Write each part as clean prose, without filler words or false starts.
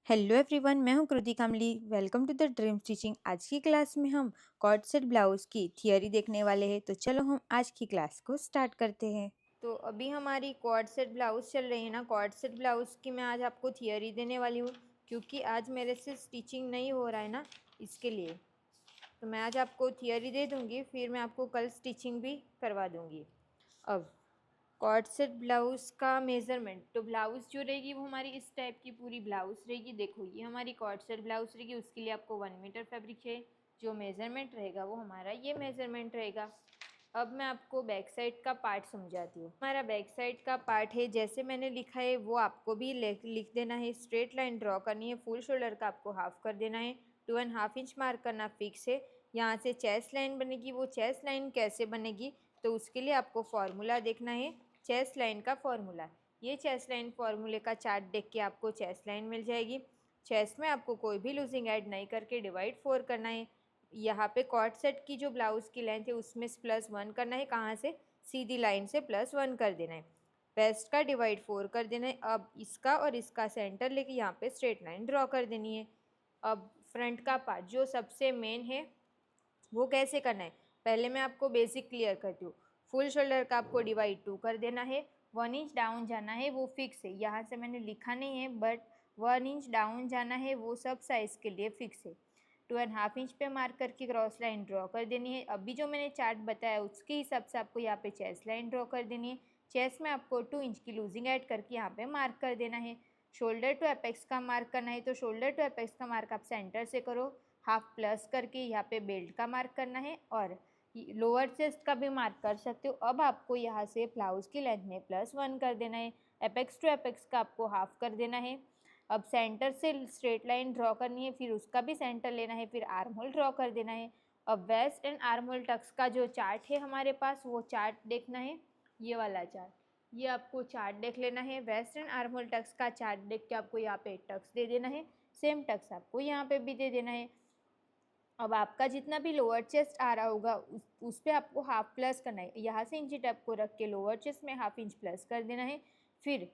Hello everyone, मैं हूं Kriti Kamli. Welcome to the dream stitching. आज की क्लास में हम कॉर्ड सेट ब्लाउज की थियरी देखने वाले हैं। तो चलो हम आज की क्लास को स्टार्ट करते हैं। तो अभी हमारी कॉर्ड सेट ब्लाउज चल रही है ना। कॉर्ड सेट ब्लाउज की मैं आज आपको थियरी देने वाली हूँ, क्योंकि आज मेरे से स्टिचिंग नहीं हो रहा है ना, इसके लिए। तो मैं आज आपको थियरी दे दूँगी, फिर मैं आपको कल स्टिचिंग भी करवा दूँगी। अब कॉर्ड सेट ब्लाउज़ का मेज़रमेंट, तो ब्लाउज़ जो रहेगी वो हमारी इस टाइप की पूरी ब्लाउज़ रहेगी। देखो, ये हमारी कॉर्ड सेट ब्लाउज़ रहेगी। उसके लिए आपको 1 मीटर फैब्रिक चाहिए। जो मेज़रमेंट रहेगा वो हमारा ये मेज़रमेंट रहेगा। अब मैं आपको बैक साइड का पार्ट समझाती हूँ। हमारा बैक साइड का पार्ट है, जैसे मैंने लिखा है वो आपको भी लिख देना है। स्ट्रेट लाइन ड्रॉ करनी है। फुल शोल्डर का आपको हाफ कर देना है। 2.5 इंच मार्क करना फिक्स है। यहाँ से चेस्ट लाइन बनेगी। वो चेस्ट लाइन कैसे बनेगी, तो उसके लिए आपको फॉर्मूला देखना है। चेस्ट लाइन का फॉर्मूला, ये चेस्ट लाइन फॉर्मूले का चार्ट देख के आपको चेस्ट लाइन मिल जाएगी। चेस्ट में आपको कोई भी लूजिंग ऐड नहीं करके डिवाइड 4 करना है। यहाँ पे कॉर्ड सेट की जो ब्लाउज़ की लेंथ है उसमें +1 करना है। कहाँ से? सीधी लाइन से +1 कर देना है। वेस्ट का डिवाइड 4 कर देना है। अब इसका और इसका सेंटर लेके यहाँ पे स्ट्रेट लाइन ड्रॉ कर देनी है। अब फ्रंट का पार्ट जो सबसे मेन है वो कैसे करना है, पहले मैं आपको बेसिक क्लियर करती हूँ। फुल शोल्डर का आपको डिवाइड 2 कर देना है। 1 इंच डाउन जाना है, वो फिक्स है। यहाँ से मैंने लिखा नहीं है, बट 1 इंच डाउन जाना है, वो सब साइज़ के लिए फिक्स है। 2.5 इंच पे मार्क करके क्रॉस लाइन ड्रॉ कर देनी है। अभी जो मैंने चार्ट बताया उसके हिसाब से आपको यहाँ पे चेस्ट लाइन ड्रॉ कर देनी है। चेस्ट में आपको 2 इंच की लूजिंग ऐड करके यहाँ पे मार्क कर देना है। शोल्डर टू एपेक्स का मार्क करना है, तो शोल्डर टू एपेक्स का मार्क आप सेंटर से करो। हाफ प्लस करके यहाँ पे बेल्ट का मार्क करना है, और लोअर चेस्ट का भी मार्क कर सकते हो। अब आपको यहाँ से ब्लाउज की लेंथ में +1 कर देना है। एपेक्स टू एपेक्स का आपको हाफ कर देना है। अब सेंटर से स्ट्रेट लाइन ड्रॉ करनी है, फिर उसका भी सेंटर लेना है, फिर आर्म होल ड्रॉ कर देना है। अब waist and arm hole tucks का जो चार्ट है हमारे पास, वो चार्ट देखना है। ये वाला चार्ट, ये आपको चार्ट देख लेना है। Waist and arm hole tucks का चार्ट देख के आपको यहाँ पे टक्स दे देना है। सेम टक्स आपको यहाँ पे भी दे देना है। अब आपका जितना भी लोअर चेस्ट आ रहा होगा उस पर आपको हाफ प्लस करना है। यहाँ से इंची टैप को रख के लोअर चेस्ट में हाफ इंच प्लस कर देना है। फिर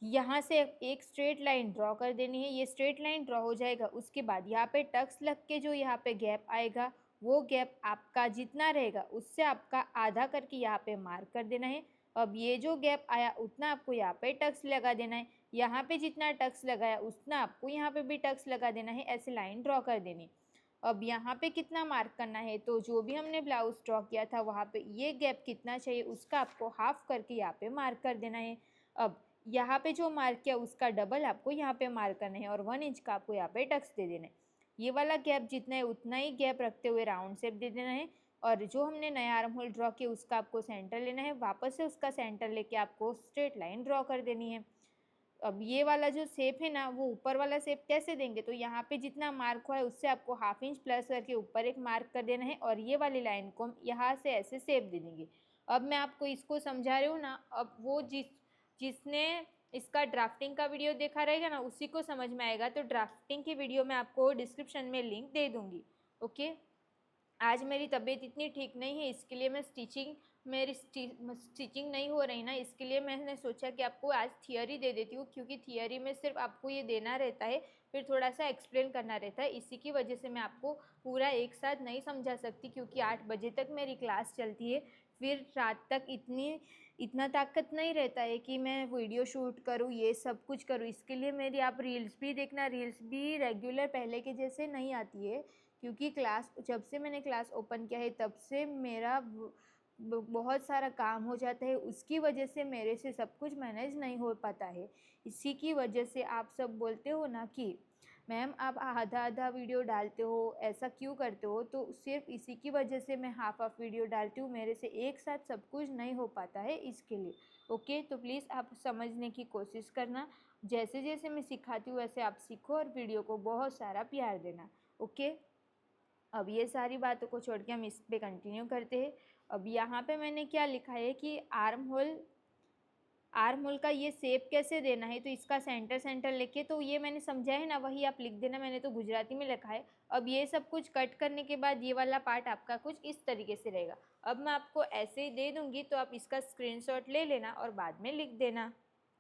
यहाँ से एक स्ट्रेट लाइन ड्रॉ कर देनी है। ये स्ट्रेट लाइन ड्रॉ हो जाएगा, उसके बाद यहाँ पे टक्स लग के जो यहाँ पे गैप आएगा, वो गैप आपका जितना रहेगा उससे आपका आधा करके यहाँ पे मार्क कर देना है। अब ये जो गैप आया उतना आपको यहाँ पे टक्स लगा देना है। यहाँ पे जितना टक्स लगाया उतना आपको यहाँ पे भी टक्स लगा देना है। ऐसे लाइन ड्रॉ कर देनी है। अब यहाँ पे कितना मार्क करना है, तो जो भी हमने ब्लाउज ड्रॉ किया था वहाँ पे ये गैप कितना चाहिए उसका आपको हाफ करके यहाँ पे मार्क कर देना है। अब यहाँ पे जो मार्क किया उसका डबल आपको यहाँ पे मार्क करना है, और 1 इंच का आपको यहाँ पे टक्स दे देना है। ये वाला गैप जितना है उतना ही गैप रखते हुए राउंड शेप दे देना है। और जो हमने नया आर्म होल ड्रॉ किया उसका आपको सेंटर लेना है। वापस से उसका सेंटर लेके आपको स्ट्रेट लाइन ड्रॉ कर देनी है। अब ये वाला जो शेप है ना, वो ऊपर वाला शेप कैसे देंगे, तो यहाँ पे जितना मार्क हुआ है उससे आपको हाफ इंच प्लस करके ऊपर एक मार्क कर देना है, और ये वाली लाइन को हम यहाँ से ऐसे शेप दे देंगे। अब मैं आपको इसको समझा रही हूँ ना। अब वो जिसने इसका ड्राफ्टिंग का वीडियो देखा रहेगा ना, उसी को समझ में आएगा। तो ड्राफ्टिंग की वीडियो मैं आपको डिस्क्रिप्शन में लिंक दे दूँगी। ओके। आज मेरी तबीयत इतनी ठीक नहीं है, इसके लिए मेरी स्टिचिंग नहीं हो रही ना, इसके लिए मैंने सोचा कि आपको आज थियरी दे देती हूँ, क्योंकि थियरी में सिर्फ आपको ये देना रहता है, फिर थोड़ा सा एक्सप्लेन करना रहता है। इसी की वजह से मैं आपको पूरा एक साथ नहीं समझा सकती, क्योंकि 8 बजे तक मेरी क्लास चलती है। फिर रात तक इतना ताकत नहीं रहता है कि मैं वीडियो शूट करूँ, ये सब कुछ करूँ। इसके लिए मेरी आप रील्स भी देखना, रील्स भी रेगुलर पहले के जैसे नहीं आती है, क्योंकि जब से मैंने क्लास ओपन किया है तब से मेरा बहुत सारा काम हो जाता है। उसकी वजह से मेरे से सब कुछ मैनेज नहीं हो पाता है। इसी की वजह से आप सब बोलते हो ना कि मैम आप आधा आधा वीडियो डालते हो, ऐसा क्यों करते हो, तो सिर्फ इसी की वजह से मैं हाफ हाफ वीडियो डालती हूँ। मेरे से एक साथ सब कुछ नहीं हो पाता है, इसके लिए। ओके, तो प्लीज़ आप समझने की कोशिश करना। जैसे जैसे मैं सिखाती हूँ वैसे आप सीखो, और वीडियो को बहुत सारा प्यार देना। ओके। अब ये सारी बातों को छोड़ के हम इस पे कंटिन्यू करते हैं। अब यहाँ पे मैंने क्या लिखा है कि आर्म होल का ये शेप कैसे देना है, तो इसका सेंटर लेके, तो ये मैंने समझा है ना, वही आप लिख देना। मैंने तो गुजराती में लिखा है। अब ये सब कुछ कट करने के बाद ये वाला पार्ट आपका कुछ इस तरीके से रहेगा। अब मैं आपको ऐसे ही दे दूँगी, तो आप इसका स्क्रीनशॉट ले लेना और बाद में लिख देना।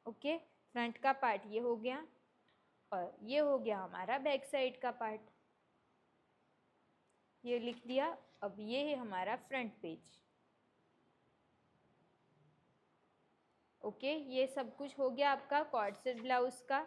ओके, फ्रंट का पार्ट ये हो गया। और ये हो गया हमारा बैक साइड का पार्ट, ये लिख दिया। अब ये है हमारा फ्रंट पेज। ओके, ये सब कुछ हो गया आपका कॉर्ड सेट ब्लाउज का।